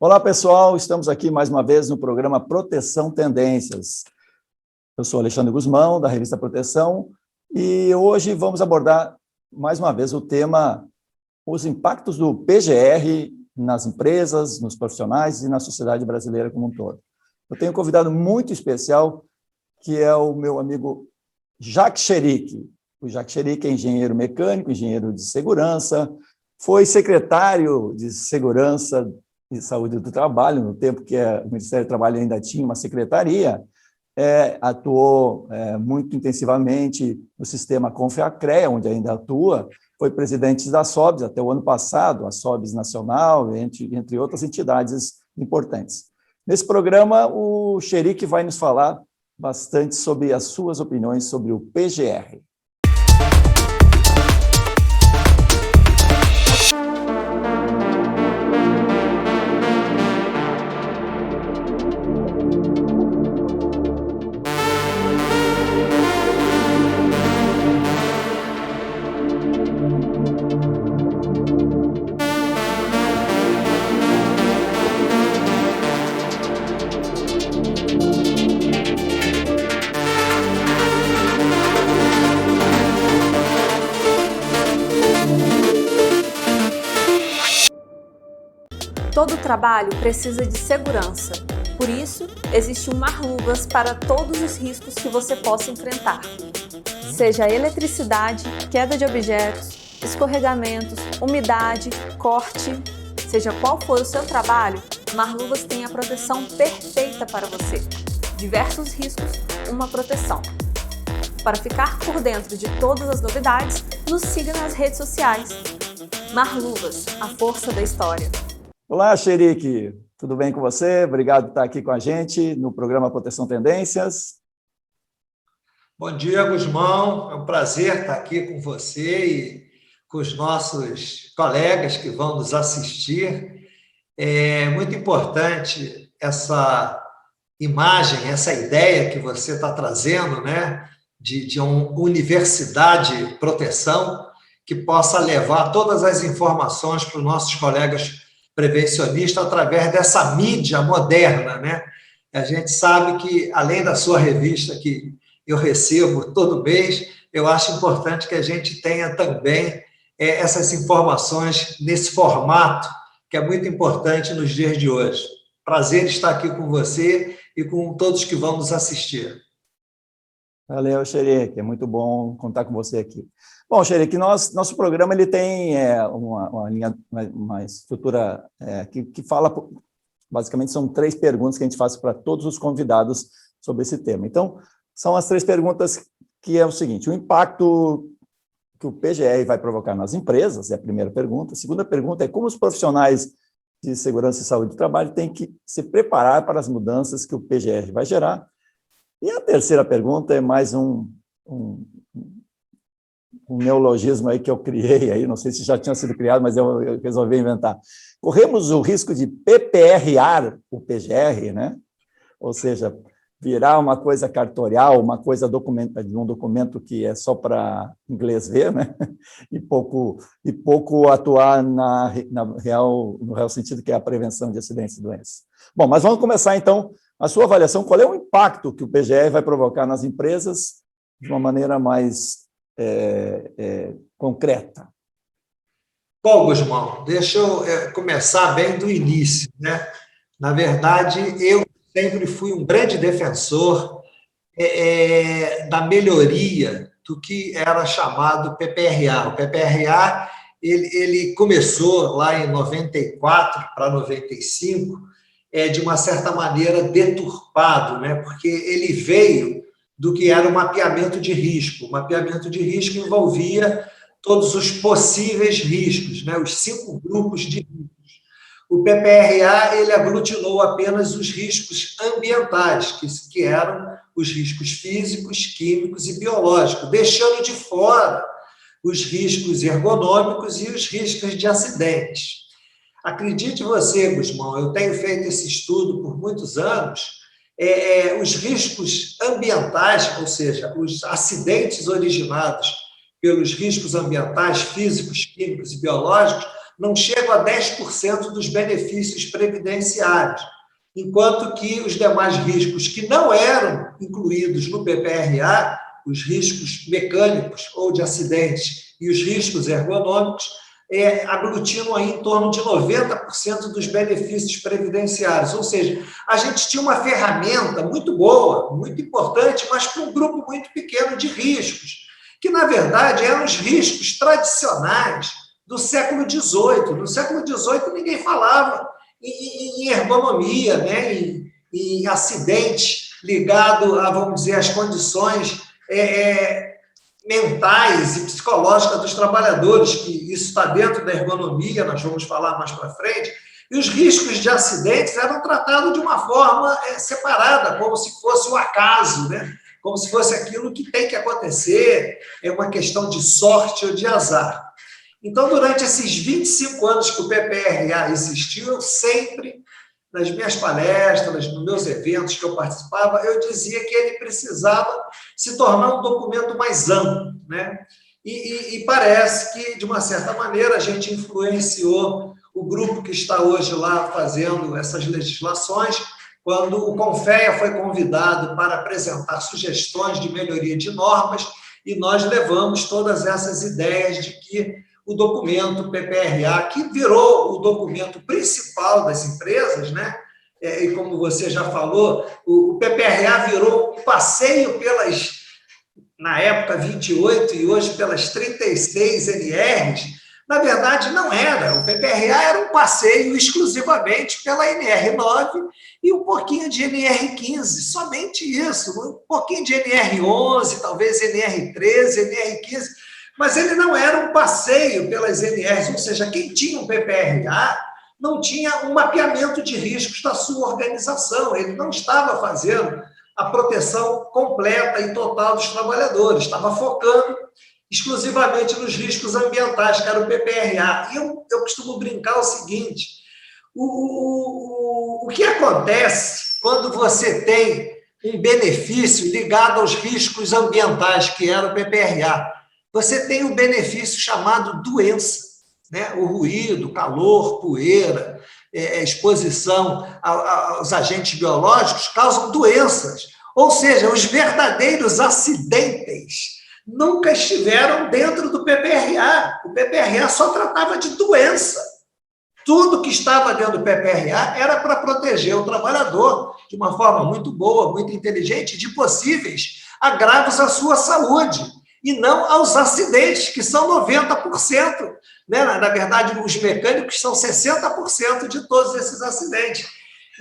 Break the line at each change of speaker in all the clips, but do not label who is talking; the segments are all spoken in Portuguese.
Olá, pessoal, estamos aqui mais uma vez no programa Proteção Tendências. Eu sou Alexandre Guzmão, da revista Proteção, e hoje vamos abordar mais uma vez o tema os impactos do PGR nas empresas, nos profissionais e na sociedade brasileira como um todo. Eu tenho um convidado muito especial, que é o meu amigo Jacques Cherique. O Jacques Cherique é engenheiro mecânico, engenheiro de segurança, foi secretário de Segurança e Saúde do Trabalho, no tempo que o Ministério do Trabalho ainda tinha uma secretaria, atuou muito intensivamente no sistema Confiacrea, onde ainda atua, foi presidente da SOBS até o ano passado, a SOBS Nacional, entre outras entidades importantes. Nesse programa, o Cherique vai nos falar bastante sobre as suas opiniões sobre o PGR.
Todo trabalho precisa de segurança, por isso existe um mar-luvas para todos os riscos que você possa enfrentar. Seja eletricidade, queda de objetos, escorregamentos, umidade, corte, seja qual for o seu trabalho, Mar-Luvas tem a proteção perfeita para você. Diversos riscos, uma proteção. Para ficar por dentro de todas as novidades, nos siga nas redes sociais. Mar-Luvas, a força da história.
Olá, Cherique, tudo bem com você? Obrigado por estar aqui com a gente no programa Proteção Tendências.
Bom dia, Guzmão. É um prazer estar aqui com você e com os nossos colegas que vão nos assistir. É muito importante essa imagem, essa ideia que você está trazendo, né, de uma universidade proteção que possa levar todas as informações para os nossos colegas prevencionista através dessa mídia moderna, né? A gente sabe que, além da sua revista, que eu recebo todo mês, eu acho importante que a gente tenha também essas informações nesse formato, que é muito importante nos dias de hoje. Prazer estar aqui com você e com todos que vão nos assistir.
Valeu, Cherique, é muito bom contar com você aqui. Bom, Cherique, nosso programa ele tem uma linha, uma estrutura que fala, basicamente são 3 perguntas que a gente faz para todos os convidados sobre esse tema. Então, são as 3 perguntas que é o seguinte: o impacto que o PGR vai provocar nas empresas, é a primeira pergunta. A segunda pergunta é como os profissionais de segurança e saúde do trabalho têm que se preparar para as mudanças que o PGR vai gerar. E a terceira pergunta é mais um neologismo aí que eu criei, aí, não sei se já tinha sido criado, mas eu resolvi inventar. Corremos o risco de PPRar o PGR, né? Ou seja, virar uma coisa cartorial, uma coisa de um documento que é só para inglês ver, né? E pouco atuar no real sentido, que é a prevenção de acidentes e doenças. Bom, mas vamos começar, então, a sua avaliação. Qual é o impacto que o PGR vai provocar nas empresas de uma maneira mais concreta?
Bom, Guzmão, deixa eu começar bem do início, né? Na verdade, eu sempre fui um grande defensor da melhoria do que era chamado PPRA. O PPRA ele começou lá em 94 para 95, de uma certa maneira deturpado, né? Porque ele veio do que era o mapeamento de risco. O mapeamento de risco envolvia todos os possíveis riscos, né? Os 5 grupos de riscos. O PPRA ele aglutinou apenas os riscos ambientais, que eram os riscos físicos, químicos e biológicos, deixando de fora os riscos ergonômicos e os riscos de acidentes. Acredite você, Guzmão, eu tenho feito esse estudo por muitos anos. Os riscos ambientais, ou seja, os acidentes originados pelos riscos ambientais, físicos, químicos e biológicos, não chegam a 10% dos benefícios previdenciários, enquanto que os demais riscos que não eram incluídos no PPRA, os riscos mecânicos ou de acidentes e os riscos ergonômicos, aglutinam aí em torno de 90% dos benefícios previdenciários. Ou seja, a gente tinha uma ferramenta muito boa, muito importante, mas para um grupo muito pequeno de riscos, que, na verdade, eram os riscos tradicionais do século XVIII. No século XVIII, ninguém falava em ergonomia, né? em acidente ligado a, vamos dizer, as condições mentais e psicológicas dos trabalhadores, que isso está dentro da ergonomia, nós vamos falar mais para frente, e os riscos de acidentes eram tratados de uma forma separada, como se fosse o acaso, né? Como se fosse aquilo que tem que acontecer, é uma questão de sorte ou de azar. Então, durante esses 25 anos que o PPRA existiu, eu sempre, nas minhas palestras, nos meus eventos que eu participava, eu dizia que ele precisava se tornar um documento mais amplo, né? E parece que, de uma certa maneira, a gente influenciou o grupo que está hoje lá fazendo essas legislações, quando o CONFEA foi convidado para apresentar sugestões de melhoria de normas, e nós levamos todas essas ideias de que o documento PPRA, que virou o documento principal das empresas, né? E como você já falou, o PPRA virou um passeio pelas, na época, 28 e hoje pelas 36 NRs. Na verdade, não era. O PPRA era um passeio exclusivamente pela NR9 e um pouquinho de NR15, somente isso. Um pouquinho de NR11, talvez NR13, NR15, mas ele não era um passeio pelas NRs, ou seja, quem tinha um PPRA não tinha um mapeamento de riscos da sua organização, ele não estava fazendo a proteção completa e total dos trabalhadores, estava focando exclusivamente nos riscos ambientais, que era o PPRA. E eu costumo brincar o seguinte, o que acontece quando você tem um benefício ligado aos riscos ambientais, que era o PPRA? Você tem um benefício chamado doença, né? O ruído, calor, poeira, exposição aos agentes biológicos causam doenças. Ou seja, os verdadeiros acidentes nunca estiveram dentro do PPRA. O PPRA só tratava de doença. Tudo que estava dentro do PPRA era para proteger o trabalhador de uma forma muito boa, muito inteligente, de possíveis agravos à sua saúde, e não aos acidentes, que são 90%. Né? Na verdade, os mecânicos são 60% de todos esses acidentes.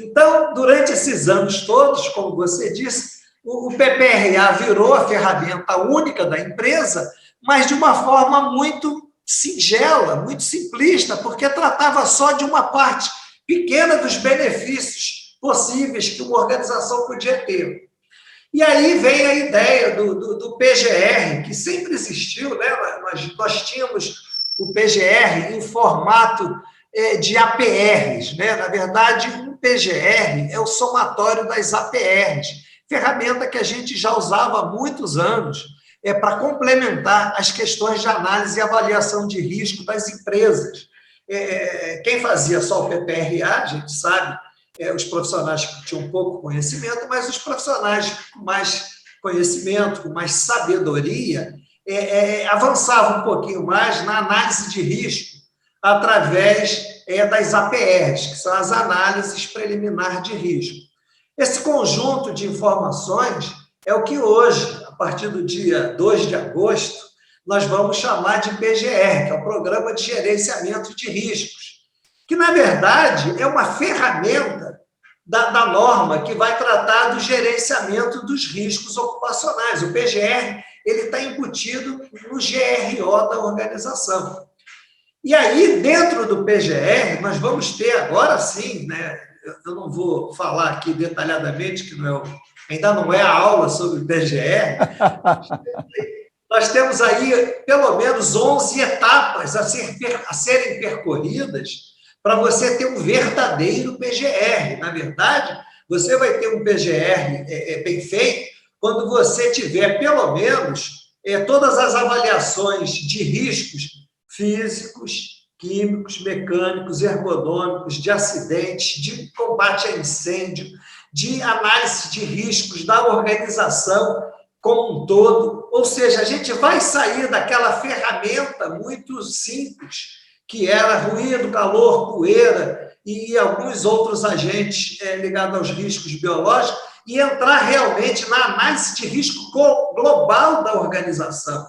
Então, durante esses anos todos, como você disse, o PPRA virou a ferramenta única da empresa, mas de uma forma muito singela, muito simplista, porque tratava só de uma parte pequena dos benefícios possíveis que uma organização podia ter. E aí vem a ideia do PGR, que sempre existiu, né? Nós tínhamos o PGR em formato de APRs, né? Na verdade, um PGR é o somatório das APRs, ferramenta que a gente já usava há muitos anos para complementar as questões de análise e avaliação de risco das empresas. Quem fazia só o PPRA, a gente sabe, os profissionais que tinham pouco conhecimento, mas os profissionais com mais conhecimento, com mais sabedoria, avançavam um pouquinho mais na análise de risco através das APRs, que são as análises preliminares de risco. Esse conjunto de informações é o que hoje, a partir do dia 2 de agosto, nós vamos chamar de PGR, que é o Programa de Gerenciamento de Riscos, que, na verdade, é uma ferramenta da norma que vai tratar do gerenciamento dos riscos ocupacionais. O PGR está embutido no GRO da organização. E aí, dentro do PGR, nós vamos ter agora sim, né? Eu não vou falar aqui detalhadamente, que ainda não é a aula sobre o PGR, nós temos aí pelo menos 11 etapas a serem percorridas para você ter um verdadeiro PGR. Na verdade, você vai ter um PGR bem feito quando você tiver, pelo menos, todas as avaliações de riscos físicos, químicos, mecânicos, ergonômicos, de acidentes, de combate a incêndio, de análise de riscos da organização como um todo. Ou seja, a gente vai sair daquela ferramenta muito simples, que era ruído, calor, poeira e alguns outros agentes ligados aos riscos biológicos, e entrar realmente na análise de risco global da organização.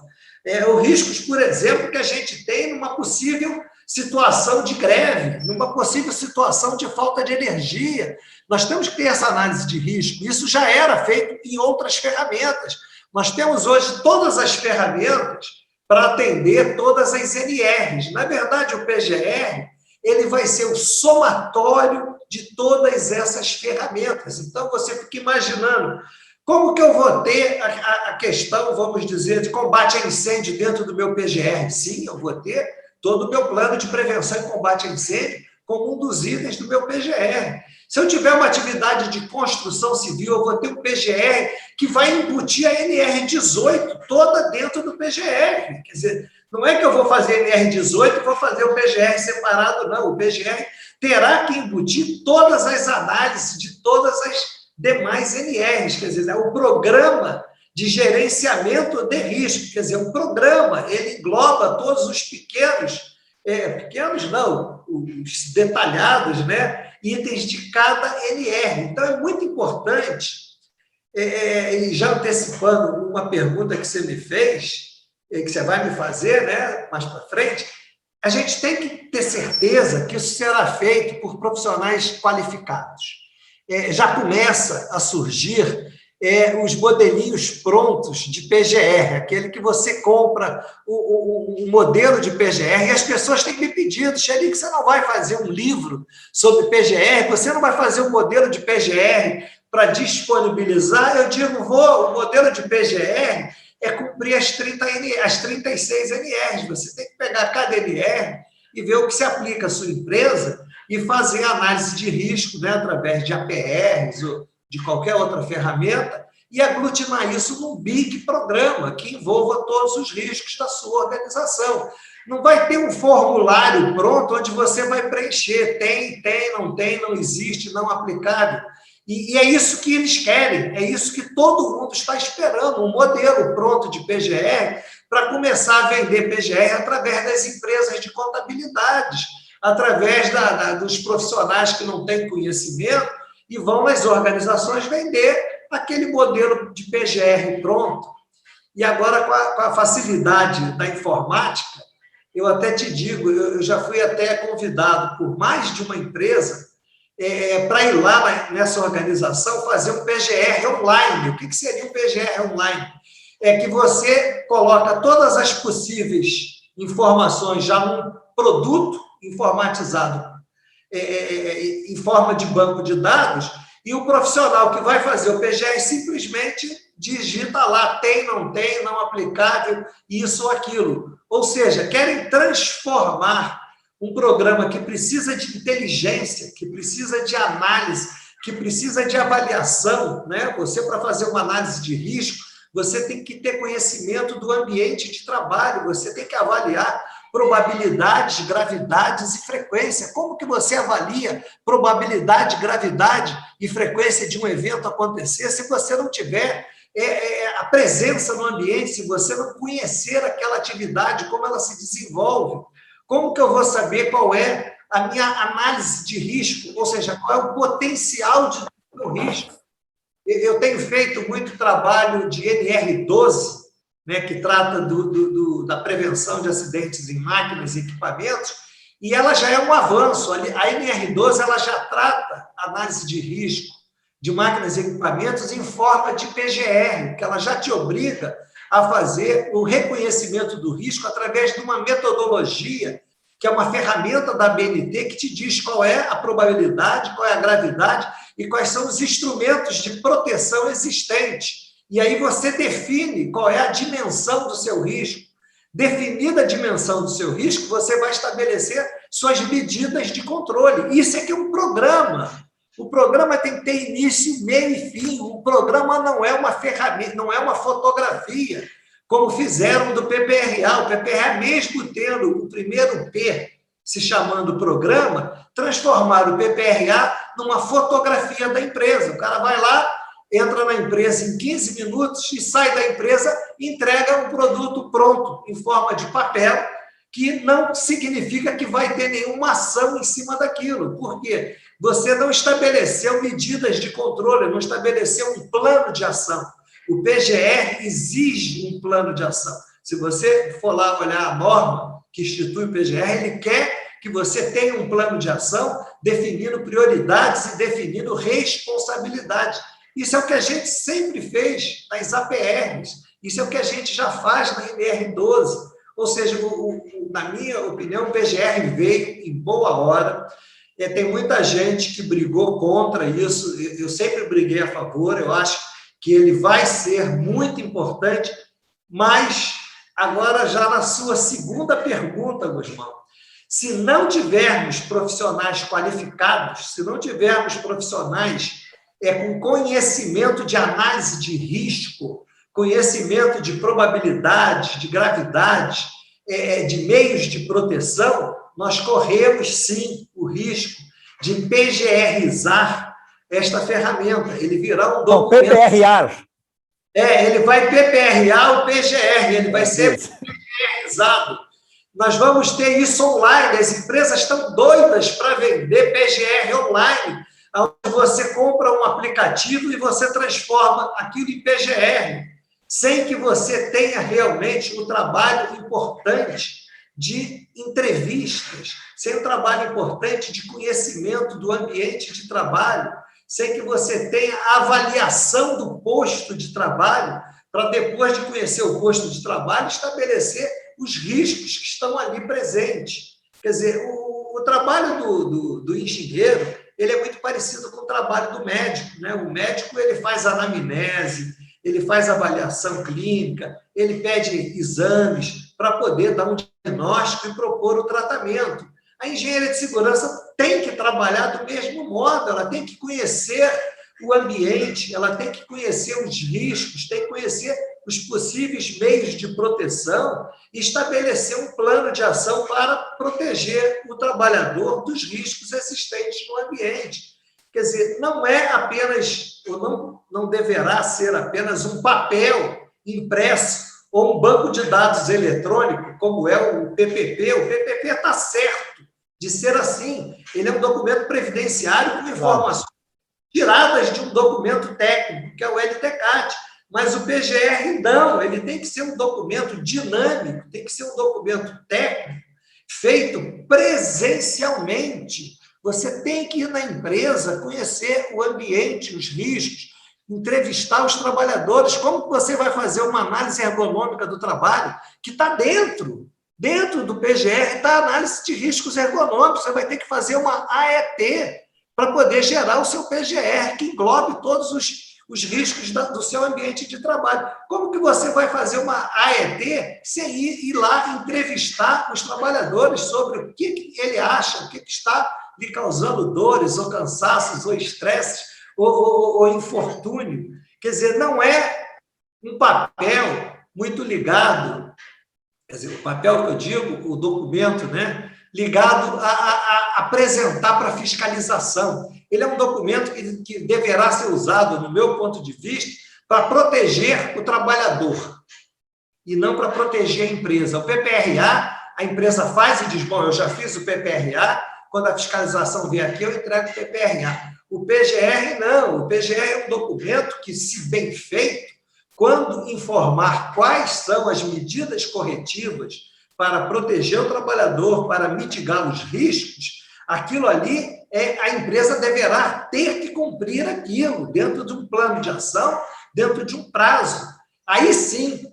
Os riscos, por exemplo, que a gente tem numa possível situação de greve, numa possível situação de falta de energia. Nós temos que ter essa análise de risco. Isso já era feito em outras ferramentas. Nós temos hoje todas as ferramentas para atender todas as NRs. Na verdade, o PGR ele vai ser o somatório de todas essas ferramentas. Então, você fica imaginando como que eu vou ter a questão, vamos dizer, de combate a incêndio dentro do meu PGR. Sim, eu vou ter todo o meu plano de prevenção e combate a incêndio como um dos itens do meu PGR. Se eu tiver uma atividade de construção civil, eu vou ter um PGR que vai embutir a NR18 toda dentro do PGR. Quer dizer, não é que eu vou fazer NR18 e vou fazer o PGR separado, não. O PGR terá que embutir todas as análises de todas as demais NRs. Quer dizer, é o programa de gerenciamento de risco. Quer dizer, o programa, ele engloba todos os pequenos não, os detalhados, né, itens de cada NR. Então, é muito importante, e já antecipando uma pergunta que você me fez, que você vai me fazer, né, mais para frente, a gente tem que ter certeza que isso será feito por profissionais qualificados. Já começa a surgir os modelinhos prontos de PGR, aquele que você compra o modelo de PGR, e as pessoas têm me pedido, Xerique, você não vai fazer um livro sobre PGR, você não vai fazer um modelo de PGR para disponibilizar? Eu digo, o modelo de PGR é cumprir as 36 NRs, você tem que pegar cada NR e ver o que se aplica à sua empresa e fazer análise de risco, né, através de APRs ou de qualquer outra ferramenta, e aglutinar isso num big programa que envolva todos os riscos da sua organização. Não vai ter um formulário pronto onde você vai preencher tem, não existe, não aplicável. E é isso que eles querem, é isso que todo mundo está esperando, um modelo pronto de PGR para começar a vender PGR através das empresas de contabilidade, através dos profissionais que não têm conhecimento, e vão nas organizações vender aquele modelo de PGR pronto. E agora, com a facilidade da informática, eu até te digo, eu já fui até convidado por mais de uma empresa para ir lá nessa organização fazer um PGR online. O que seria um PGR online? É que você coloca todas as possíveis informações já num produto informatizado em forma de banco de dados, e o profissional que vai fazer o PGR simplesmente digita lá, tem, não aplicável, isso ou aquilo. Ou seja, querem transformar um programa que precisa de inteligência, que precisa de análise, que precisa de avaliação, né? Você, para fazer uma análise de risco, você tem que ter conhecimento do ambiente de trabalho, você tem que avaliar probabilidades, gravidades e frequência. Como que você avalia probabilidade, gravidade e frequência de um evento acontecer se você não tiver a presença no ambiente, se você não conhecer aquela atividade, como ela se desenvolve? Como que eu vou saber qual é a minha análise de risco, ou seja, qual é o potencial de risco? Eu tenho feito muito trabalho de NR12, né, que trata da prevenção de acidentes em máquinas e equipamentos, e ela já é um avanço. A NR12 ela já trata análise de risco de máquinas e equipamentos em forma de PGR, que ela já te obriga a fazer o reconhecimento do risco através de uma metodologia, que é uma ferramenta da ABNT que te diz qual é a probabilidade, qual é a gravidade e quais são os instrumentos de proteção existentes. E aí você define qual é a dimensão do seu risco. Definida a dimensão do seu risco, você vai estabelecer suas medidas de controle. Isso é que é um programa. O programa tem que ter início, meio e fim. O programa não é uma ferramenta, não é uma fotografia, como fizeram do PPRA. O PPRA, mesmo tendo o primeiro P, se chamando programa, transformar o PPRA numa fotografia da empresa. O cara vai lá, entra na empresa em 15 minutos e sai da empresa e entrega um produto pronto, em forma de papel, que não significa que vai ter nenhuma ação em cima daquilo. Por quê? Você não estabeleceu medidas de controle, não estabeleceu um plano de ação. O PGR exige um plano de ação. Se você for lá olhar a norma que institui o PGR, ele quer que você tenha um plano de ação definindo prioridades e definindo responsabilidades. Isso é o que a gente sempre fez nas APRs, isso é o que a gente já faz na NR12. Ou seja, na minha opinião, o PGR veio em boa hora. Tem muita gente que brigou contra isso, eu sempre briguei a favor, eu acho que ele vai ser muito importante, mas agora já na sua segunda pergunta, Gusmão, se não tivermos profissionais qualificados, se não tivermos profissionais com conhecimento de análise de risco, conhecimento de probabilidade, de gravidade, de meios de proteção, nós corremos, sim, o risco de PGRizar esta ferramenta. Ele virá um documento...
Não, PPRar.
Ele vai PPRar o PGR, ele vai ser PGRizado. Nós vamos ter isso online, as empresas estão doidas para vender PGR online, onde você compra um aplicativo e você transforma aquilo em PGR, sem que você tenha realmente o trabalho importante de entrevistas, sem o trabalho importante de conhecimento do ambiente de trabalho, sem que você tenha a avaliação do posto de trabalho, para depois de conhecer o posto de trabalho, estabelecer os riscos que estão ali presentes. Quer dizer, o trabalho do engenheiro, ele é muito parecido com o trabalho do médico, né? O médico, ele faz anamnese, ele faz avaliação clínica, ele pede exames para poder dar um diagnóstico e propor o tratamento. A engenharia de segurança tem que trabalhar do mesmo modo, ela tem que conhecer o ambiente, ela tem que conhecer os riscos, tem que conhecer os possíveis meios de proteção e estabelecer um plano de ação para proteger o trabalhador dos riscos existentes no ambiente. Quer dizer, não é apenas, ou não deverá ser apenas um papel impresso ou um banco de dados eletrônico, como é o PPP. O PPP está certo de ser assim. Ele é um documento previdenciário com informações tiradas de um documento técnico, que é o LTCAT. Mas o PGR não, ele tem que ser um documento dinâmico, tem que ser um documento técnico, feito presencialmente. Você tem que ir na empresa, conhecer o ambiente, os riscos, entrevistar os trabalhadores. Como que você vai fazer uma análise ergonômica do trabalho que está dentro do PGR, está a análise de riscos ergonômicos. Você vai ter que fazer uma AET para poder gerar o seu PGR, que englobe todos os riscos do seu ambiente de trabalho. Como que você vai fazer uma AET sem ir lá entrevistar os trabalhadores sobre o que ele acha, o que está lhe causando dores, ou cansaços, ou estresses, ou infortúnio? Quer dizer, não é um papel muito ligado, quer dizer, o papel que eu digo, o documento, né, ligado a apresentar para fiscalização. Ele é um documento que deverá ser usado, no meu ponto de vista, para proteger o trabalhador e não para proteger a empresa. O PPRA, a empresa faz e diz, bom, eu já fiz o PPRA, quando a fiscalização vier aqui, eu entrego o PPRA. O PGR, não. O PGR é um documento que, se bem feito, quando informar quais são as medidas corretivas para proteger o trabalhador, para mitigar os riscos, aquilo ali, a empresa deverá ter que cumprir aquilo, dentro de um plano de ação, dentro de um prazo. Aí sim,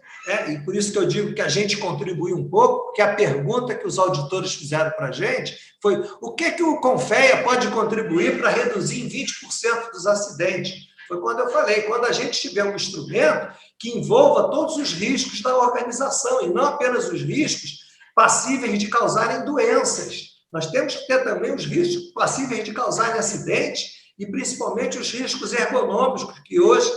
e por isso que eu digo que a gente contribui um pouco, porque a pergunta que os auditores fizeram para a gente foi: o que o Confea pode contribuir para reduzir em 20% dos acidentes? Foi quando eu falei, quando a gente tiver um instrumento que envolva todos os riscos da organização, e não apenas os riscos passíveis de causarem doenças. Nós temos que ter também os riscos passíveis de causarem acidentes, e principalmente os riscos ergonômicos, que hoje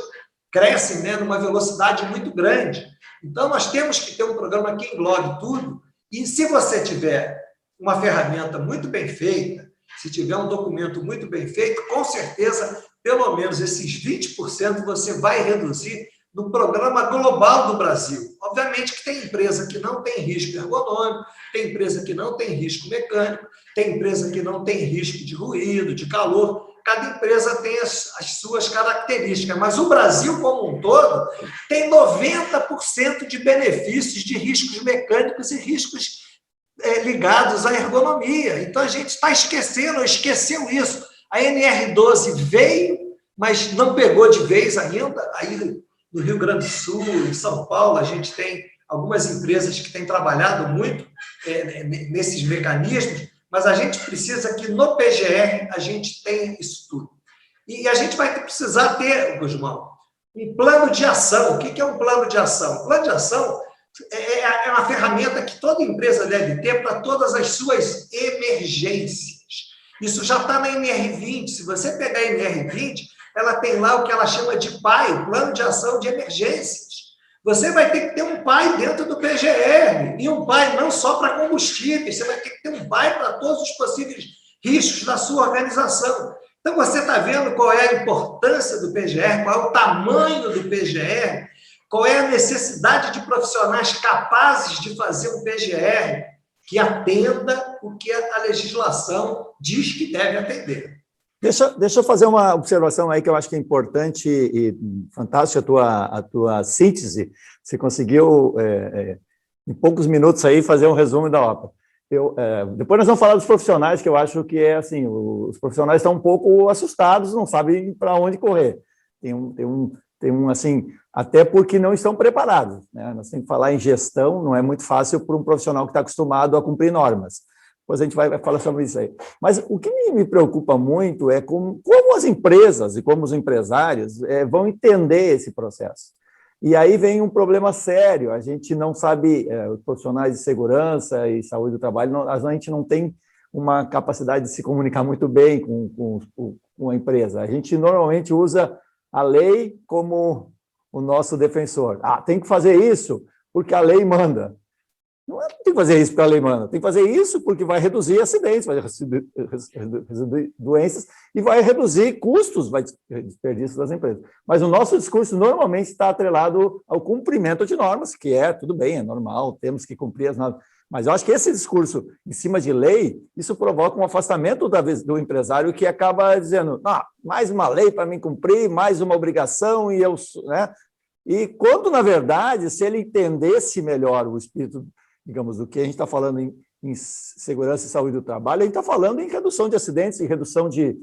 crescem, né, numa velocidade muito grande. Então, nós temos que ter um programa que englobe tudo, e se você tiver uma ferramenta muito bem feita, se tiver um documento muito bem feito, com certeza, pelo menos esses 20% você vai reduzir no programa global do Brasil. Obviamente que tem empresa que não tem risco ergonômico, tem empresa que não tem risco mecânico, tem empresa que não tem risco de ruído, de calor. Cada empresa tem as suas características, mas o Brasil como um todo tem 90% de benefícios de riscos mecânicos e riscos ligados à ergonomia. Então, a gente está esqueceu isso. A NR12 veio, mas não pegou de vez ainda. Aí, no Rio Grande do Sul, em São Paulo, a gente tem algumas empresas que têm trabalhado muito nesses mecanismos, mas a gente precisa que no PGR a gente tenha isso tudo. E a gente vai precisar ter, Gusmão, um plano de ação. O que é um plano de ação? O plano de ação é uma ferramenta que toda empresa deve ter para todas as suas emergências. Isso já está na NR20. Se você pegar a NR20, ela tem lá o que ela chama de PAI, o Plano de Ação de Emergências. Você vai ter que ter um PAI dentro do PGR, e um PAI não só para combustíveis, você vai ter que ter um PAI para todos os possíveis riscos da sua organização. Então, você está vendo qual é a importância do PGR, qual é o tamanho do PGR, qual é a necessidade de profissionais capazes de fazer um PGR que atenda o que a legislação diz que deve atender.
Deixa eu fazer uma observação aí que eu acho que é importante e fantástica a tua síntese. Você conseguiu, em poucos minutos, aí, fazer um resumo da ópera. Depois nós vamos falar dos profissionais, que eu acho que é assim, os profissionais estão um pouco assustados, não sabem para onde correr. Tem um assim, até porque não estão preparados, né? Nós temos que falar em gestão, não é muito fácil para um profissional que está acostumado a cumprir normas. Depois a gente vai falar sobre isso aí. Mas o que me preocupa muito é como as empresas e como os empresários vão entender esse processo. E aí vem um problema sério, a gente não sabe, os profissionais de segurança e saúde do trabalho, a gente não tem uma capacidade de se comunicar muito bem com a empresa. A gente normalmente usa a lei como o nosso defensor. Tem que fazer isso porque a lei manda. Não tem que fazer isso porque a lei manda, tem que fazer isso porque vai reduzir acidentes, vai reduzir doenças e vai reduzir custos, vai desperdício das empresas. Mas o nosso discurso normalmente está atrelado ao cumprimento de normas, que tudo bem, é normal, temos que cumprir as normas. Mas eu acho que esse discurso em cima de lei, isso provoca um afastamento do empresário que acaba dizendo, mais uma lei para mim cumprir, mais uma obrigação, né? E quando, na verdade, se ele entendesse melhor o espírito, digamos, do que a gente está falando em segurança e saúde do trabalho, a gente está falando em redução de acidentes, em redução de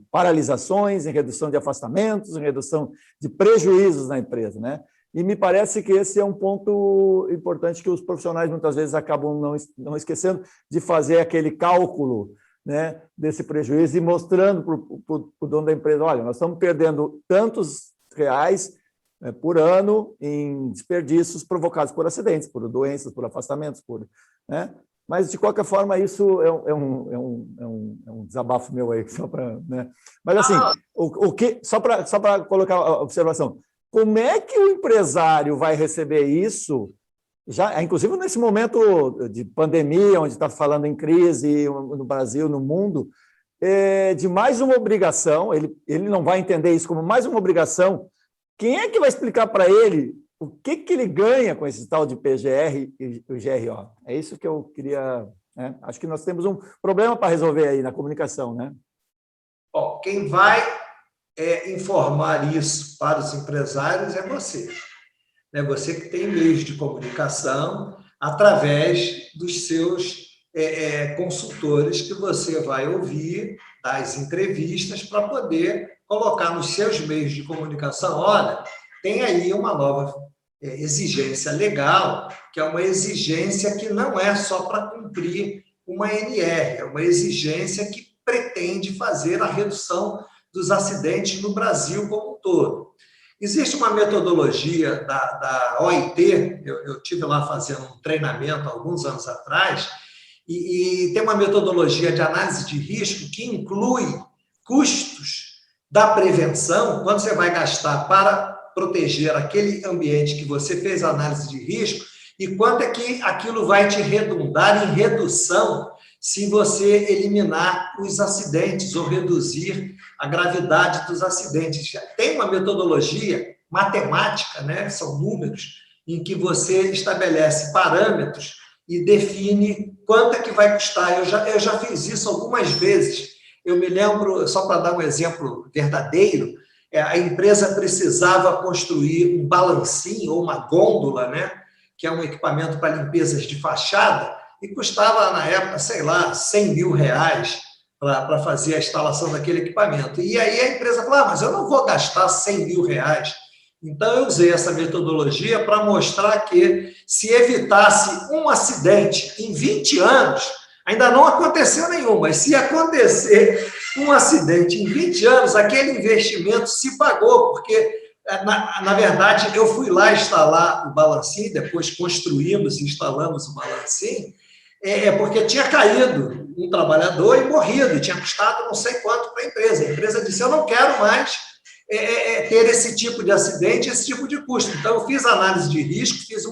paralisações, em redução de afastamentos, em redução de prejuízos na empresa, né? E me parece que esse é um ponto importante que os profissionais muitas vezes acabam não esquecendo de fazer aquele cálculo, né, desse prejuízo e mostrando para o dono da empresa, olha, nós estamos perdendo tantos reais por ano em desperdícios provocados por acidentes, por doenças, por afastamentos, né? Mas, de qualquer forma, isso é um desabafo meu aí, só para, né? Mas, assim, só para colocar a observação, como é que o empresário vai receber isso, já, inclusive nesse momento de pandemia, onde está falando em crise no Brasil, no mundo, de mais uma obrigação, ele não vai entender isso como mais uma obrigação. Quem é que vai explicar para ele o que ele ganha com esse tal de PGR e o GRO? É isso que eu queria, né? Acho que nós temos um problema para resolver aí na comunicação, né?
Bom, quem vai informar isso para os empresários é você. É você que tem meios de comunicação através dos seus consultores que você vai ouvir, das entrevistas, para poder colocar nos seus meios de comunicação, olha, tem aí uma nova exigência legal, que é uma exigência que não é só para cumprir uma NR, é uma exigência que pretende fazer a redução dos acidentes no Brasil como um todo. Existe uma metodologia da OIT, eu tive lá fazendo um treinamento alguns anos atrás, e tem uma metodologia de análise de risco que inclui custos da prevenção, quando você vai gastar para proteger aquele ambiente que você fez a análise de risco, e quanto é que aquilo vai te redundar em redução se você eliminar os acidentes ou reduzir a gravidade dos acidentes. Tem uma metodologia matemática, né? São números, em que você estabelece parâmetros e define quanto é que vai custar. Eu já fiz isso algumas vezes. Eu me lembro, só para dar um exemplo verdadeiro, a empresa precisava construir um balancinho ou uma gôndola, né? Que é um equipamento para limpezas de fachada, e custava, na época, sei lá, 100 mil reais para fazer a instalação daquele equipamento. E aí a empresa falou, mas eu não vou gastar 100 mil reais. Então, eu usei essa metodologia para mostrar que, se evitasse um acidente em 20 anos, ainda não aconteceu nenhum, mas se acontecer um acidente em 20 anos, aquele investimento se pagou, porque, na verdade, eu fui lá instalar o balancinho, depois construímos e instalamos o balancinho, porque tinha caído um trabalhador e morrido, e tinha custado não sei quanto para a empresa. A empresa disse, eu não quero mais ter esse tipo de acidente, esse tipo de custo. Então, eu fiz análise de risco, fiz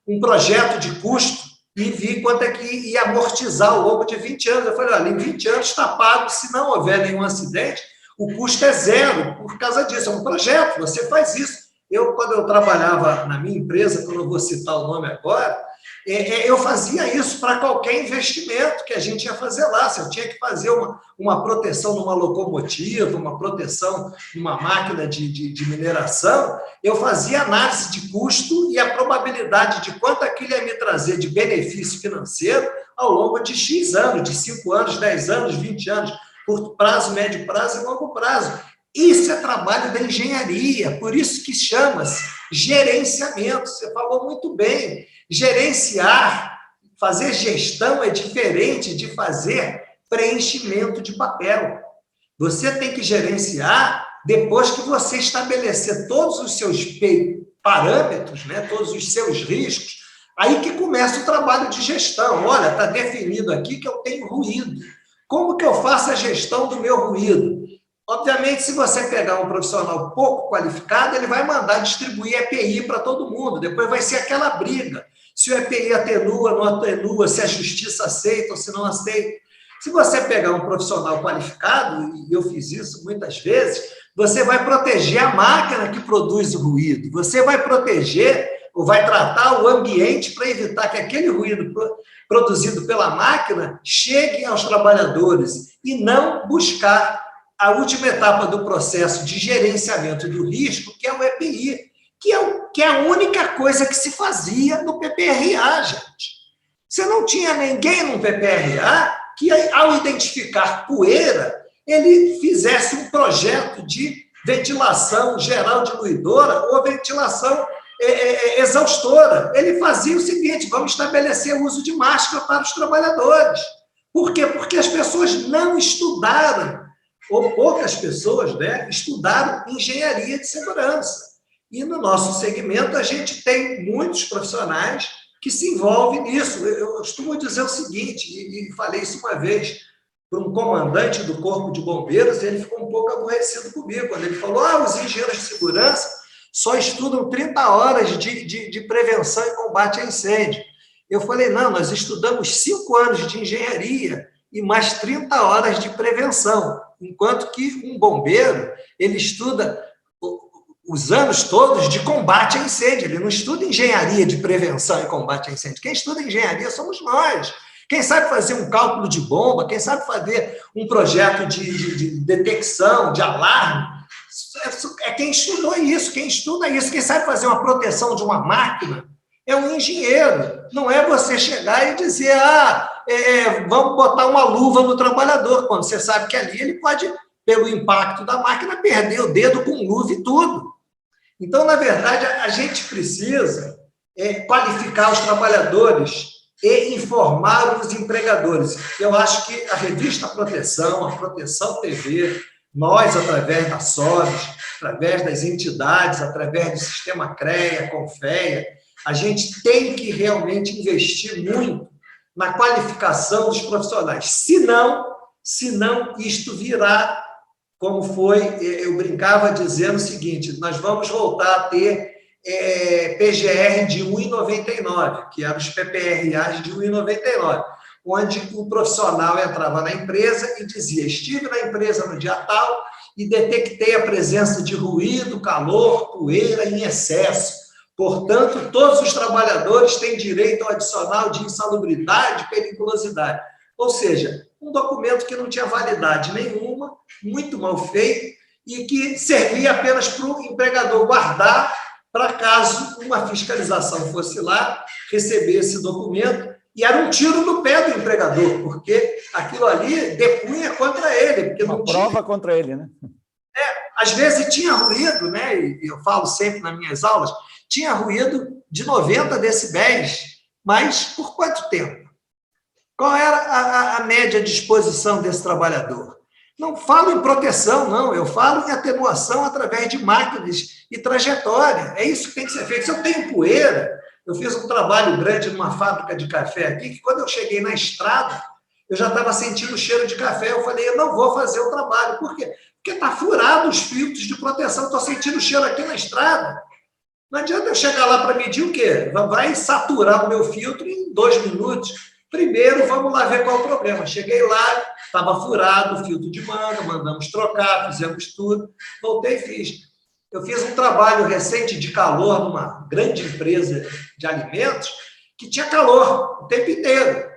um projeto de custo e vi quanto é que ia amortizar ao longo de 20 anos. Eu falei, olha, em 20 anos está pago, se não houver nenhum acidente, o custo é zero, por causa disso. É um projeto, você faz isso. Quando eu trabalhava na minha empresa, que eu não vou citar o nome agora, eu fazia isso para qualquer investimento que a gente ia fazer lá. Se eu tinha que fazer uma proteção numa locomotiva, uma proteção numa máquina de mineração, eu fazia análise de custo e a probabilidade de quanto aquilo ia me trazer de benefício financeiro ao longo de X anos, de 5 anos, 10 anos, 20 anos, curto prazo, médio prazo e longo prazo. Isso é trabalho da engenharia, por isso que chama-se gerenciamento. Você falou muito bem. Gerenciar, fazer gestão é diferente de fazer preenchimento de papel. Você tem que gerenciar depois que você estabelecer todos os seus parâmetros, né, todos os seus riscos, aí que começa o trabalho de gestão. Olha, está definido aqui que eu tenho ruído. Como que eu faço a gestão do meu ruído? Obviamente, se você pegar um profissional pouco qualificado, ele vai mandar distribuir EPI para todo mundo. Depois vai ser aquela briga. Se o EPI atenua, não atenua, se a justiça aceita ou se não aceita. Se você pegar um profissional qualificado, e eu fiz isso muitas vezes, você vai proteger a máquina que produz o ruído. Você vai proteger ou vai tratar o ambiente para evitar que aquele ruído produzido pela máquina chegue aos trabalhadores e não buscar a última etapa do processo de gerenciamento do risco, que é o EPI, que é a única coisa que se fazia no PPRA, gente. Você não tinha ninguém no PPRA que, ao identificar poeira, ele fizesse um projeto de ventilação geral diluidora ou ventilação exaustora. Ele fazia o seguinte, vamos estabelecer o uso de máscara para os trabalhadores. Por quê? Porque as pessoas não estudaram, ou poucas pessoas, né, estudaram engenharia de segurança. E no nosso segmento a gente tem muitos profissionais que se envolvem nisso. Eu costumo dizer o seguinte, e falei isso uma vez para um comandante do Corpo de Bombeiros, e ele ficou um pouco aborrecido comigo, quando ele falou, os engenheiros de segurança só estudam 30 horas de prevenção e combate a incêndio. Eu falei, não, nós estudamos 5 anos de engenharia e mais 30 horas de prevenção, enquanto que um bombeiro, ele estuda os anos todos de combate a incêndio, ele não estuda engenharia de prevenção e combate a incêndio. Quem estuda engenharia somos nós. Quem sabe fazer um cálculo de bomba, quem sabe fazer um projeto de detecção, de alarme, é quem estudou isso, quem estuda isso. Quem sabe fazer uma proteção de uma máquina é um engenheiro. Não é você chegar e dizer, vamos botar uma luva no trabalhador, quando você sabe que ali ele pode, pelo impacto da máquina, perder o dedo com luva e tudo. Então, na verdade, a gente precisa qualificar os trabalhadores e informar os empregadores. Eu acho que a revista Proteção, a Proteção TV, nós, através da SOBs, através das entidades, através do sistema CREA, CONFEA, a gente tem que realmente investir muito na qualificação dos profissionais. Se não isto virá, como foi, eu brincava dizendo o seguinte, nós vamos voltar a ter PGR de 1,99, que eram os PPRAs de 1,99, onde o profissional entrava na empresa e dizia: estive na empresa no dia tal e detectei a presença de ruído, calor, poeira em excesso. Portanto, todos os trabalhadores têm direito ao adicional de insalubridade e periculosidade. Ou seja, um documento que não tinha validade nenhuma, muito mal feito, e que servia apenas para o empregador guardar, para caso uma fiscalização fosse lá, receber esse documento, e era um tiro no pé do empregador, porque aquilo ali depunha contra ele. Porque
uma prova contra ele, né?
Às vezes tinha ruído, né? E eu falo sempre nas minhas aulas, tinha ruído de 90 decibéis, mas por quanto tempo? Qual era a média de exposição desse trabalhador? Não falo em proteção, não, eu falo em atenuação através de máquinas e trajetória. É isso que tem que ser feito. Se eu tenho poeira, eu fiz um trabalho grande numa fábrica de café aqui, que quando eu cheguei na estrada, eu já estava sentindo o cheiro de café. Eu falei: eu não vou fazer o trabalho. Por quê? Porque está furado os filtros de proteção, estou sentindo o cheiro aqui na estrada. Não adianta eu chegar lá para medir o quê? Vai saturar o meu filtro em 2 minutos. Primeiro, vamos lá ver qual é o problema. Cheguei lá, estava furado o filtro de manga, mandamos trocar, fizemos tudo, voltei e fiz. Eu fiz um trabalho recente de calor numa grande empresa de alimentos que tinha calor o tempo inteiro.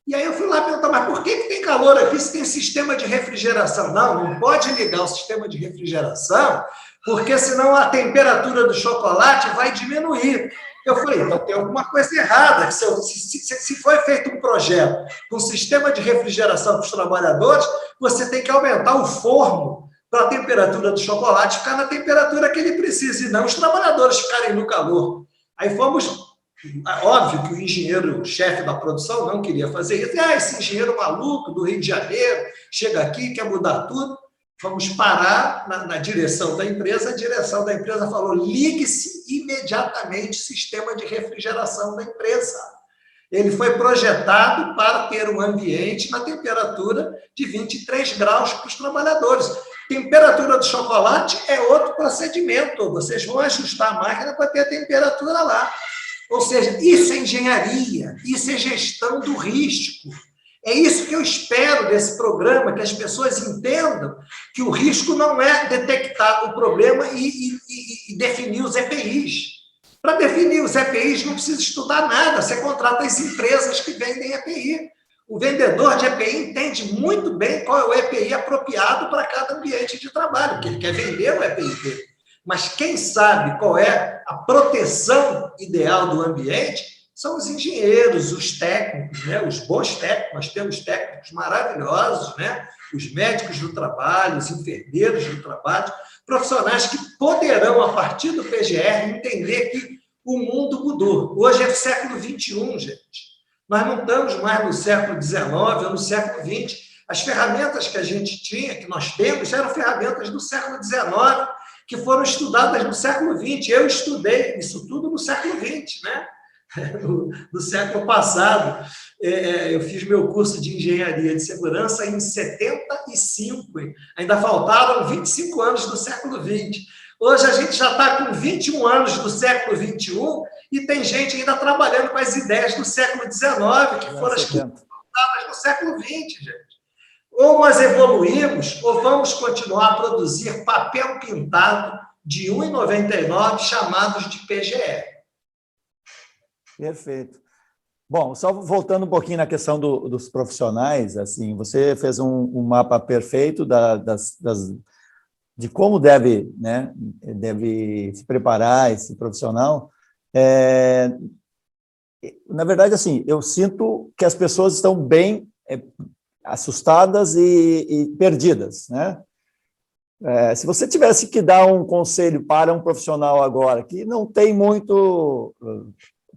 E aí eu fui lá perguntar: mas por que tem calor aqui se tem sistema de refrigeração? Não pode ligar o sistema de refrigeração, porque senão a temperatura do chocolate vai diminuir. Eu falei: então tem alguma coisa errada. Se foi feito um projeto com sistema de refrigeração para os trabalhadores, você tem que aumentar o forno para a temperatura do chocolate ficar na temperatura que ele precisa, e não os trabalhadores ficarem no calor. Aí fomos... Óbvio que o engenheiro-chefe da produção não queria fazer isso. Esse engenheiro maluco do Rio de Janeiro chega aqui, quer mudar tudo. Vamos parar na direção da empresa. A direção da empresa falou: ligue-se imediatamente o sistema de refrigeração da empresa. Ele foi projetado para ter um ambiente na temperatura de 23 graus para os trabalhadores. Temperatura do chocolate é outro procedimento. Vocês vão ajustar a máquina para ter a temperatura lá. Ou seja, isso é engenharia, isso é gestão do risco. É isso que eu espero desse programa, que as pessoas entendam que o risco não é detectar o problema e definir os EPIs. Para definir os EPIs não precisa estudar nada, você contrata as empresas que vendem EPI. O vendedor de EPI entende muito bem qual é o EPI apropriado para cada ambiente de trabalho, porque ele quer vender o EPI dele. Mas quem sabe qual é a proteção ideal do ambiente são os engenheiros, os técnicos, né? Os bons técnicos. Nós temos técnicos maravilhosos, né? Os médicos do trabalho, os enfermeiros do trabalho, profissionais que poderão, a partir do PGR, entender que o mundo mudou. Hoje é o século XXI, gente. Nós não estamos mais no século XIX ou no século XX. As ferramentas que a gente tinha, que nós temos, eram ferramentas do século XIX, que foram estudadas no século XX. Eu estudei isso tudo no século XX, né? No século passado. Eu fiz meu curso de engenharia de segurança em 75. Ainda faltaram 25 anos do século XX. Hoje a gente já está com 21 anos do século XXI e tem gente ainda trabalhando com as ideias do século XIX, que foram as que foram estudadas no século XX, gente. Ou nós evoluímos, ou vamos continuar a produzir papel pintado de R$ 1,99 chamados de PGR.
Perfeito. Bom, só voltando um pouquinho na questão dos profissionais, assim, você fez um mapa perfeito de como deve se preparar esse profissional. Na verdade, assim, eu sinto que as pessoas estão bem assustadas e perdidas, né? Se você tivesse que dar um conselho para um profissional agora que não tem muito,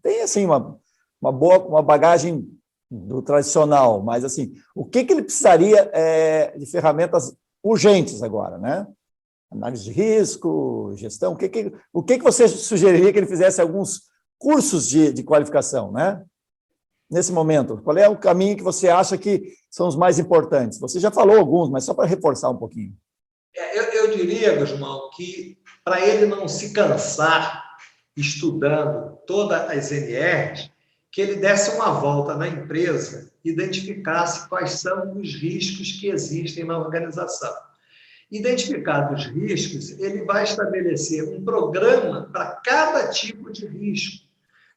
tem assim uma bagagem do tradicional, mas assim, o que ele precisaria de ferramentas urgentes agora, né? Análise de risco, gestão, o que você sugeriria que ele fizesse alguns cursos de qualificação, né? Nesse momento, qual é o caminho que você acha que são os mais importantes? Você já falou alguns, mas só para reforçar um pouquinho.
Eu diria, Gusmão, que para ele não se cansar estudando todas as NRs, que ele desse uma volta na empresa, identificasse quais são os riscos que existem na organização. Identificados os riscos, ele vai estabelecer um programa para cada tipo de risco.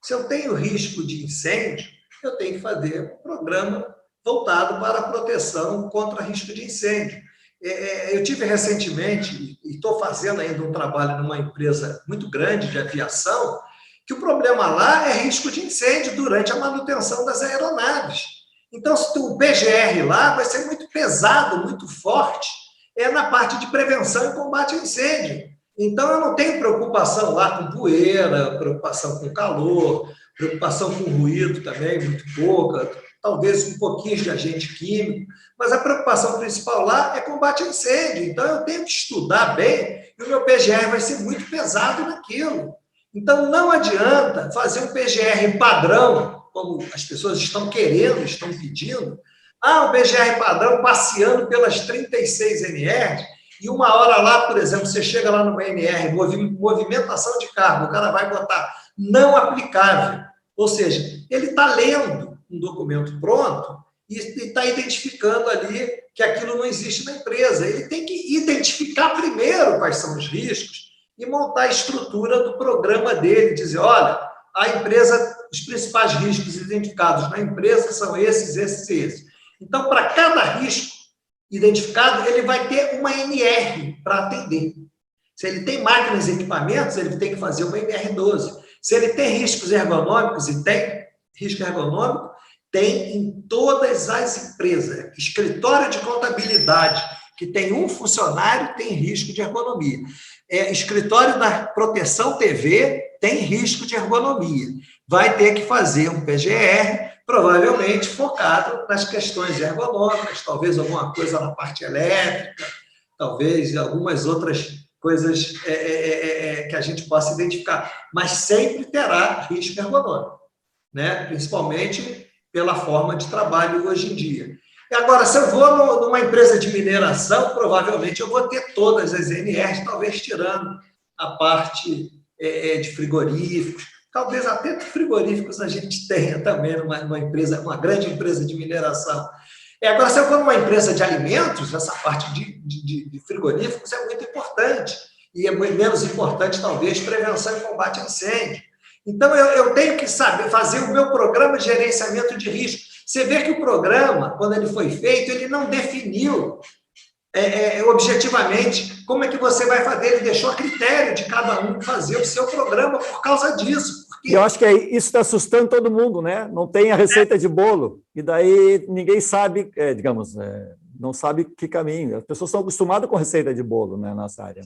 Se eu tenho risco de incêndio, eu tenho que fazer um programa voltado para a proteção contra risco de incêndio. Eu tive recentemente, e estou fazendo ainda um trabalho numa empresa muito grande de aviação, que o problema lá é risco de incêndio durante a manutenção das aeronaves. Então, o PGR lá vai ser muito pesado, muito forte, na parte de prevenção e combate ao incêndio. Então, eu não tenho preocupação lá com poeira, preocupação com calor, preocupação com ruído também, muito pouca, talvez um pouquinho de agente químico, mas a preocupação principal lá é combate ao incêndio. Então, eu tenho que estudar bem e o meu PGR vai ser muito pesado naquilo. Então, não adianta fazer um PGR padrão, como as pessoas estão querendo, estão pedindo. O PGR padrão passeando pelas 36 NRs, e uma hora lá, por exemplo, você chega lá numa NR, movimentação de cargo, o cara vai botar não aplicável. Ou seja, ele está lendo um documento pronto e está identificando ali que aquilo não existe na empresa. Ele tem que identificar primeiro quais são os riscos e montar a estrutura do programa dele, dizer, olha, a empresa, os principais riscos identificados na empresa são esses, esses e esses. Então, para cada risco identificado, ele vai ter uma NR para atender. Se ele tem máquinas e equipamentos, ele tem que fazer uma NR12. Se ele tem riscos ergonômicos, e tem risco ergonômico, tem em todas as empresas. Escritório de contabilidade, que tem um funcionário, tem risco de ergonomia. Escritório da proteção TV tem risco de ergonomia. Vai ter que fazer um PGR, provavelmente focado nas questões ergonômicas, talvez alguma coisa na parte elétrica, talvez algumas outras coisas que a gente possa identificar, mas sempre terá risco ergonômico, né? Principalmente pela forma de trabalho hoje em dia. E agora, se eu vou numa empresa de mineração, provavelmente eu vou ter todas as NRs, talvez tirando a parte de frigoríficos, talvez até frigoríficos a gente tenha também numa empresa, uma grande empresa de mineração. Agora, se eu for numa empresa de alimentos, essa parte de frigoríficos é muito importante, e é menos importante, talvez, prevenção e combate a incêndio. Então, eu tenho que saber fazer o meu programa de gerenciamento de risco. Você vê que o programa, quando ele foi feito, ele não definiu objetivamente como é que você vai fazer, ele deixou a critério de cada um fazer o seu programa por causa disso.
E eu acho que isso está assustando todo mundo, né? Não tem a receita de bolo, e daí ninguém sabe, não sabe que caminho. As pessoas estão acostumadas com receita de bolo, né, nessa área.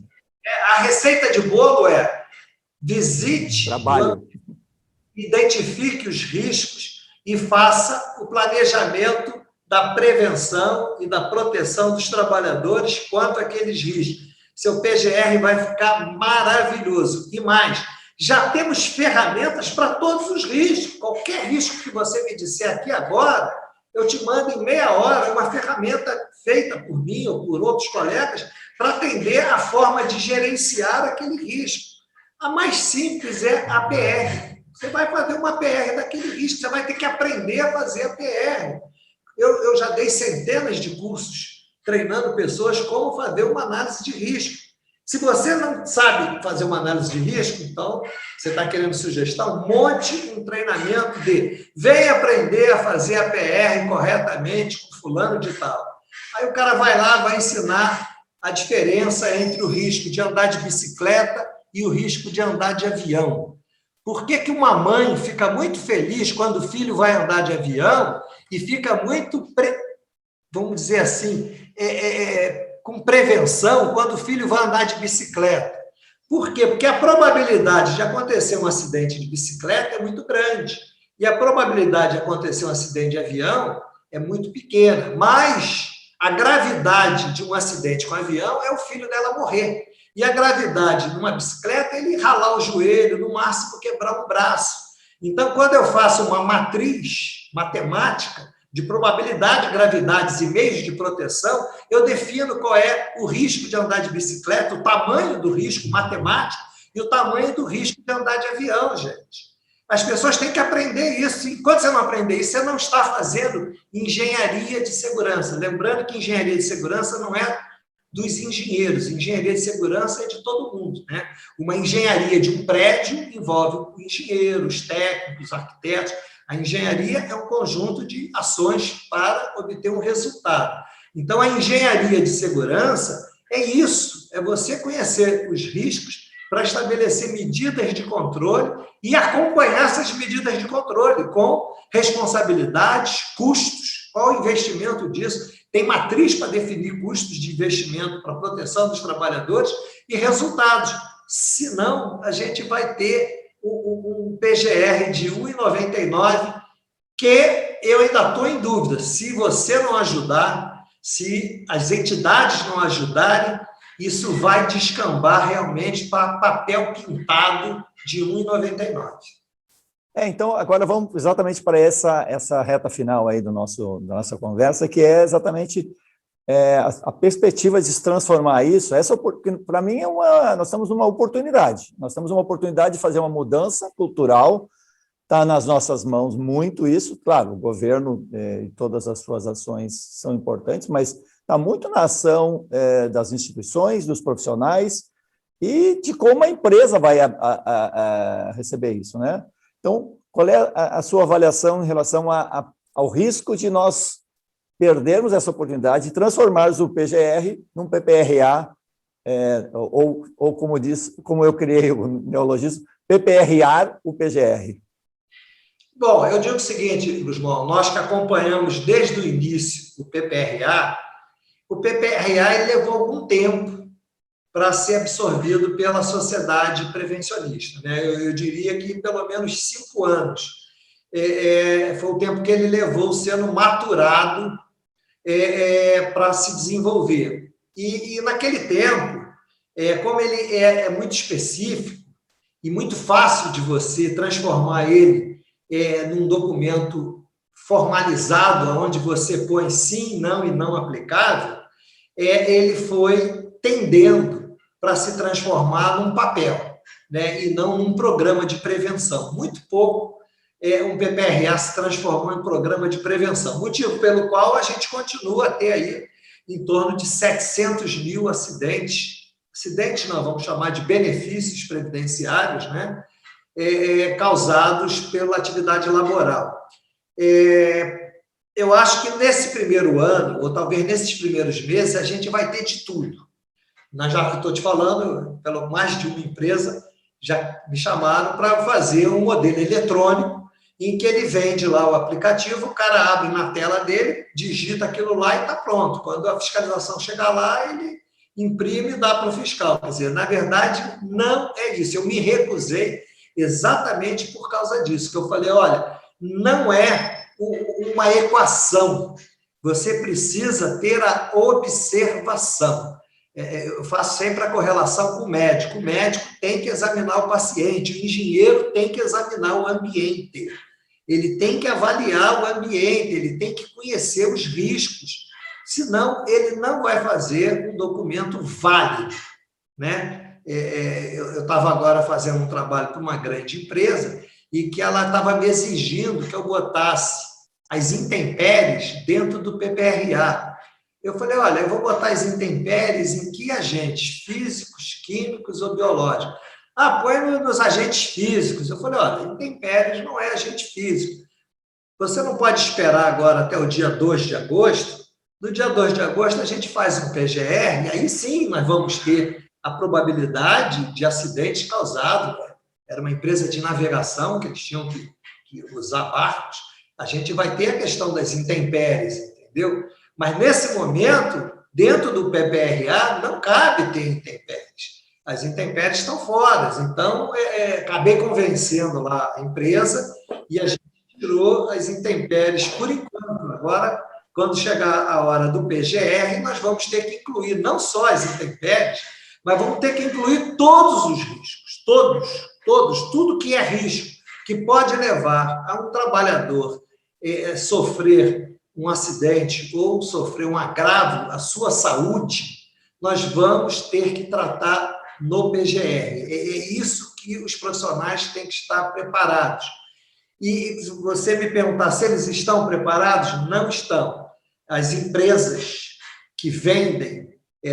A receita de bolo é visite,
trabalho,
identifique os riscos e faça o planejamento da prevenção e da proteção dos trabalhadores quanto àqueles riscos. Seu PGR vai ficar maravilhoso. E mais, já temos ferramentas para todos os riscos. Qualquer risco que você me disser aqui agora, eu te mando em meia hora uma ferramenta feita por mim ou por outros colegas para atender a forma de gerenciar aquele risco. A mais simples é a PR. Você vai fazer uma PR daquele risco, você vai ter que aprender a fazer a PR. Eu já dei centenas de cursos treinando pessoas como fazer uma análise de risco. Se você não sabe fazer uma análise de risco, então você está querendo sugestão, monte um treinamento de vem aprender a fazer a PR corretamente com fulano de tal. Aí o cara vai lá, vai ensinar a diferença entre o risco de andar de bicicleta e o risco de andar de avião. Por que uma mãe fica muito feliz quando o filho vai andar de avião e fica muito, vamos dizer assim, com prevenção quando o filho vai andar de bicicleta? Por quê? Porque a probabilidade de acontecer um acidente de bicicleta é muito grande e a probabilidade de acontecer um acidente de avião é muito pequena, mas a gravidade de um acidente com avião é o filho dela morrer. E a gravidade numa bicicleta é ele ralar o joelho, no máximo quebrar um braço. Então, quando eu faço uma matriz matemática de probabilidade, gravidades e meios de proteção, eu defino qual é o risco de andar de bicicleta, o tamanho do risco matemático, e o tamanho do risco de andar de avião, gente. As pessoas têm que aprender isso. Enquanto você não aprender isso, você não está fazendo engenharia de segurança. Lembrando que engenharia de segurança não é dos engenheiros. Engenharia de segurança é de todo mundo, né? Uma engenharia de um prédio envolve engenheiros, técnicos, arquitetos. A engenharia é um conjunto de ações para obter um resultado. Então, a engenharia de segurança é isso, é você conhecer os riscos para estabelecer medidas de controle e acompanhar essas medidas de controle com responsabilidades, custos, qual o investimento disso. Tem matriz para definir custos de investimento para a proteção dos trabalhadores e resultados. Senão, a gente vai ter um PGR de 1,99, que eu ainda estou em dúvida. Se você não ajudar, se as entidades não ajudarem, isso vai descambar realmente para papel pintado de 1,99.
Então, agora vamos exatamente para essa reta final aí da nossa conversa, que é exatamente a perspectiva de se transformar isso. Para mim, nós temos uma oportunidade. Nós temos uma oportunidade de fazer uma mudança cultural. Está nas nossas mãos muito isso. Claro, o governo e todas as suas ações são importantes, mas está muito na ação das instituições, dos profissionais e de como a empresa vai receber isso, né? Então, qual é a sua avaliação em relação ao risco de nós perdermos essa oportunidade de transformarmos o PGR num PPRA, ou como eu criei o neologismo, PPRar o PGR?
Bom, eu digo o seguinte, Guzmão, nós que acompanhamos desde o início o PPRA ele levou algum tempo para ser absorvido pela sociedade prevencionista, né? Eu diria que pelo menos 5 anos foi o tempo que ele levou sendo maturado para se desenvolver. E naquele tempo, como ele é muito específico e muito fácil de você transformar ele num documento formalizado, onde você põe sim, não e não aplicável, ele foi tendendo para se transformar num papel, né, e não num programa de prevenção. Muito pouco um PPRA se transformou em programa de prevenção, motivo pelo qual a gente continua a ter aí em torno de 700 mil acidentes não, vamos chamar de benefícios previdenciários, né, causados pela atividade laboral. Eu acho que nesse primeiro ano, ou talvez nesses primeiros meses, a gente vai ter de tudo. Já estou te falando, pelo mais de uma empresa já me chamaram para fazer um modelo eletrônico em que ele vende lá o aplicativo, o cara abre na tela dele, digita aquilo lá e está pronto. Quando a fiscalização chegar lá, ele imprime e dá para o fiscal. Quer dizer, na verdade, não é isso. Eu me recusei exatamente por causa disso, que eu falei, olha, não é uma equação. Você precisa ter a observação. Eu faço sempre a correlação com o médico. O médico tem que examinar o paciente, o engenheiro tem que examinar o ambiente, ele tem que avaliar o ambiente, ele tem que conhecer os riscos, senão ele não vai fazer um documento válido, né? Eu estava agora fazendo um trabalho para uma grande empresa e que ela estava me exigindo que eu botasse as intempéries dentro do PPRA. Eu falei, olha, eu vou botar as intempéries em que agentes? Físicos, químicos ou biológicos? Põe nos agentes físicos. Eu falei, olha, intempéries não é agente físico. Você não pode esperar agora até o dia 2 de agosto. No dia 2 de agosto, a gente faz um PGR, e aí sim nós vamos ter a probabilidade de acidentes causados. Era uma empresa de navegação, que eles tinham que usar barcos. A gente vai ter a questão das intempéries, entendeu? Mas, nesse momento, dentro do PPRA, não cabe ter intempéries. As intempéries estão fora. Então, acabei convencendo lá a empresa e a gente tirou as intempéries por enquanto. Agora, quando chegar a hora do PGR, nós vamos ter que incluir não só as intempéries, mas vamos ter que incluir todos os riscos, todos, tudo que é risco, que pode levar a um trabalhador sofrer um acidente ou sofrer um agravo à sua saúde, nós vamos ter que tratar no PGR. É isso que os profissionais têm que estar preparados. E se você me perguntar se eles estão preparados, não estão. As empresas que vendem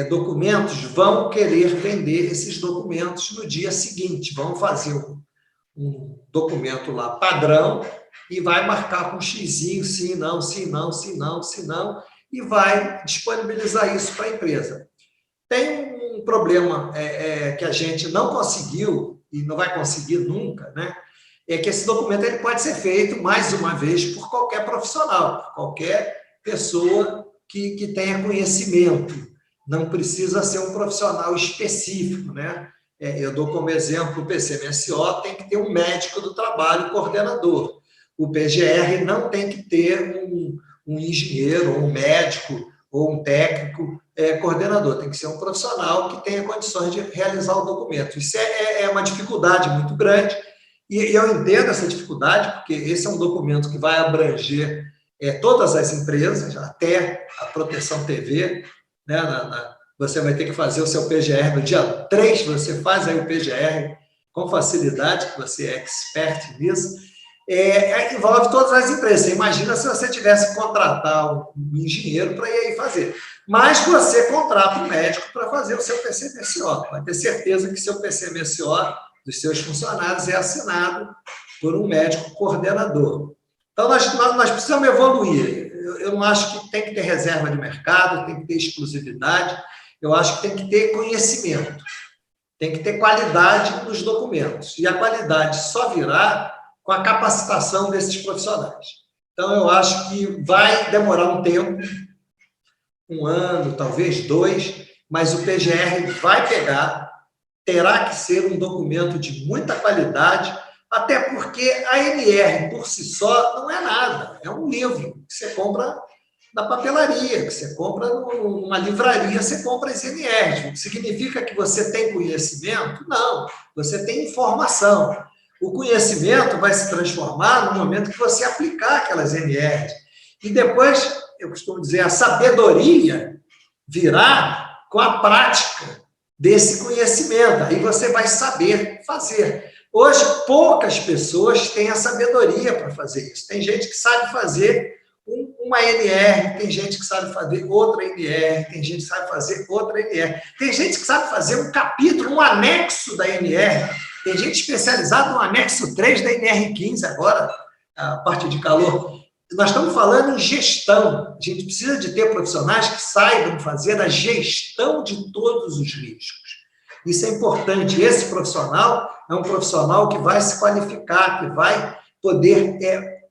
documentos vão querer vender esses documentos no dia seguinte, vão fazer um documento lá padrão e vai marcar com um xizinho, sim, não, sim, não, sim, não, sim, não, e vai disponibilizar isso para a empresa. Tem um problema que a gente não conseguiu e não vai conseguir nunca, né? É que esse documento ele pode ser feito, mais uma vez, por qualquer profissional, por qualquer pessoa que tenha conhecimento. Não precisa ser um profissional específico, né? Eu dou como exemplo o PCMSO, tem que ter um médico do trabalho coordenador. O PGR não tem que ter um engenheiro, ou um médico, ou um técnico coordenador. Tem que ser um profissional que tenha condições de realizar o documento. Isso é uma dificuldade muito grande, e eu entendo essa dificuldade, porque esse é um documento que vai abranger todas as empresas, até a Proteção TV, né? Você vai ter que fazer o seu PGR no dia 3, você faz aí o PGR com facilidade, que você é expert nisso, envolve todas as empresas. Você imagina se você tivesse que contratar um engenheiro para ir aí fazer. Mas você contrata um médico para fazer o seu PCMSO. Vai ter certeza que seu PCMSO dos seus funcionários é assinado por um médico coordenador. Então, nós precisamos evoluir. Eu não acho que tem que ter reserva de mercado, tem que ter exclusividade, eu acho que tem que ter conhecimento, tem que ter qualidade nos documentos. E a qualidade só virá com a capacitação desses profissionais. Então, eu acho que vai demorar um tempo, 1 ano, talvez 2, mas o PGR vai pegar, terá que ser um documento de muita qualidade, até porque a NR, por si só, não é nada. É um livro que você compra na papelaria, que você compra numa livraria, você compra as NRs. Significa que você tem conhecimento? Não, você tem informação. O conhecimento vai se transformar no momento que você aplicar aquelas NRs. E depois, eu costumo dizer, a sabedoria virá com a prática desse conhecimento. Aí você vai saber fazer. Hoje, poucas pessoas têm a sabedoria para fazer isso. Tem gente que sabe fazer uma NR, tem gente que sabe fazer outra NR, tem gente que sabe fazer outra NR, tem gente que sabe fazer um capítulo, um anexo da NR, tem gente especializada no anexo 3 da NR15 agora, a parte de calor. Nós estamos falando em gestão. A gente precisa de ter profissionais que saibam fazer a gestão de todos os riscos. Isso é importante. Esse profissional é um profissional que vai se qualificar, que vai poder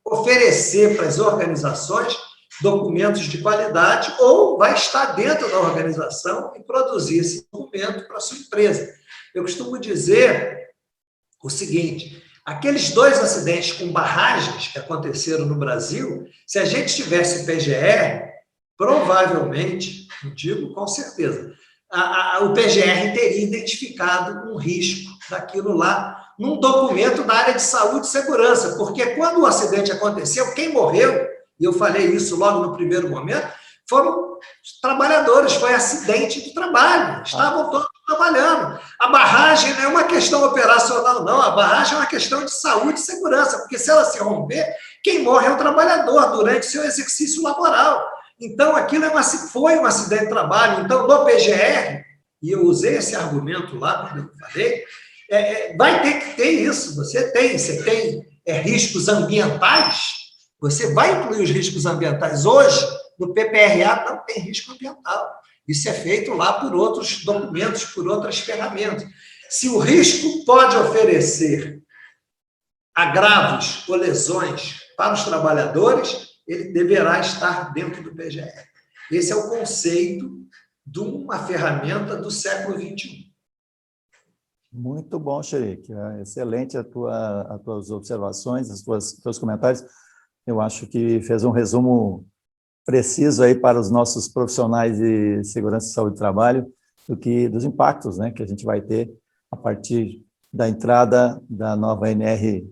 oferecer para as organizações documentos de qualidade ou vai estar dentro da organização e produzir esse documento para a sua empresa. Eu costumo dizer o seguinte: aqueles 2 acidentes com barragens que aconteceram no Brasil, se a gente tivesse PGR, provavelmente, não digo com certeza, o PGR teria identificado um risco daquilo lá num documento da área de saúde e segurança, porque quando o acidente aconteceu, quem morreu, e eu falei isso logo no primeiro momento, foram trabalhadores, foi acidente de trabalho, estavam todos trabalhando. A barragem não é uma questão operacional, não, a barragem é uma questão de saúde e segurança, porque se ela se romper, quem morre é o trabalhador durante seu exercício laboral. Então, aquilo foi um acidente de trabalho. Então, no PGR, e eu usei esse argumento lá quando eu falei, vai ter que ter isso. Você tem riscos ambientais, você vai incluir os riscos ambientais. Hoje, no PPRA, não tem risco ambiental. Isso é feito lá por outros documentos, por outras ferramentas. Se o risco pode oferecer agravos ou lesões para os trabalhadores, ele deverá estar dentro do PGR. Esse é o conceito de uma ferramenta do século XXI.
Muito bom, Cherique. Excelente as tuas observações, os teus comentários. Eu acho que fez um resumo preciso aí para os nossos profissionais de segurança e saúde do trabalho dos impactos, né, que a gente vai ter a partir da entrada da nova NR1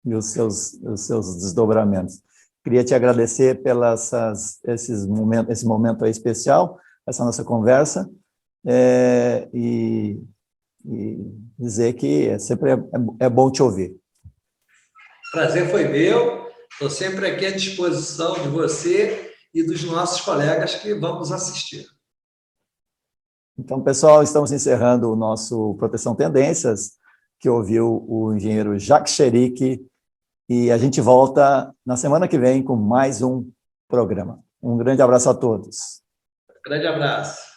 e os seus desdobramentos. Queria te agradecer esse momento aí especial, essa nossa conversa, e dizer que sempre é bom te ouvir.
Prazer foi meu. Estou sempre aqui à disposição de você e dos nossos colegas que vamos assistir.
Então, pessoal, estamos encerrando o nosso Proteção Tendências, que ouviu o engenheiro Jacques Cherique, e a gente volta na semana que vem com mais um programa. Um grande abraço a todos.
Grande abraço.